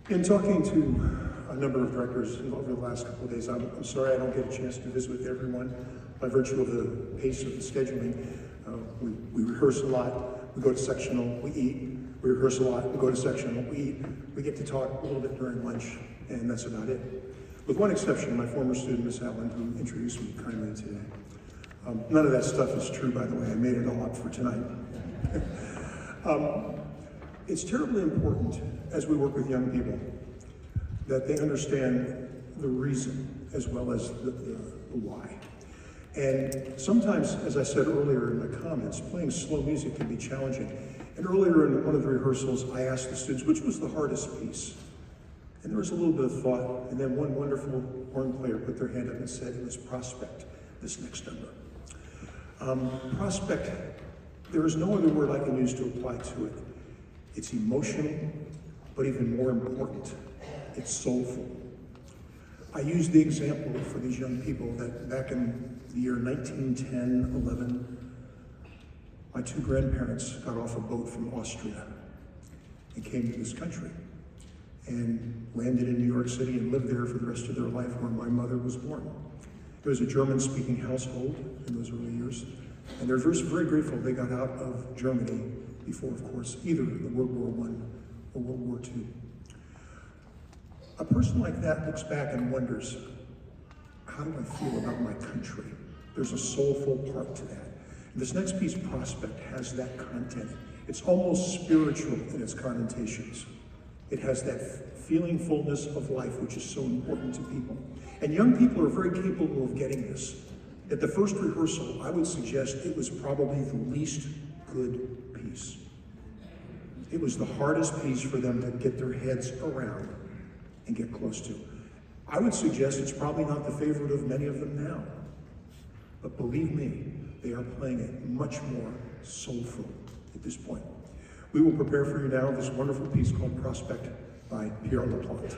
In talking to a number of directors over the last couple of days, I'm sorry I don't get a chance to visit with everyone by virtue of the pace of the scheduling. We rehearse a lot, we go to sectional, we eat. We rehearse a lot, we go to sectional, we eat. We get to talk a little bit during lunch, and that's about it. With one exception, my former student, Miss Allen, who introduced me kindly today. None of that stuff is true, by the way. I made it all up for tonight. It's terribly important, as we work with young people, that they understand the reason as well as the why. And sometimes, as I said earlier in my comments, playing slow music can be challenging. And earlier in one of the rehearsals, I asked the students, which was the hardest piece? And there was a little bit of thought, and then one wonderful horn player put their hand up and said it was Prospect, this next number. Prospect, there is no other word I can use to apply to it. It's emotional, but even more important, it's soulful. I use the example for these young people that back in the year 1910, 11, my two grandparents got off a boat from Austria and came to this country and landed in New York City and lived there for the rest of their life where my mother was born. It was a German-speaking household in those early years, and they're very grateful they got out of Germany before, of course, either the World War I or World War II. A person like that looks back and wonders, how do I feel about my country? There's a soulful part to that. And this next piece, Prospect, has that content. It's almost spiritual in its connotations. It has that feeling fullness of life, which is so important to people. And young people are very capable of getting this. At the first rehearsal, I would suggest it was probably the least good piece. It was the hardest piece for them to get their heads around and get close to. I would suggest it's probably not the favorite of many of them now. But believe me, they are playing it much more soulful at this point. We will prepare for you now this wonderful piece called Prospect by Pierre Laplante.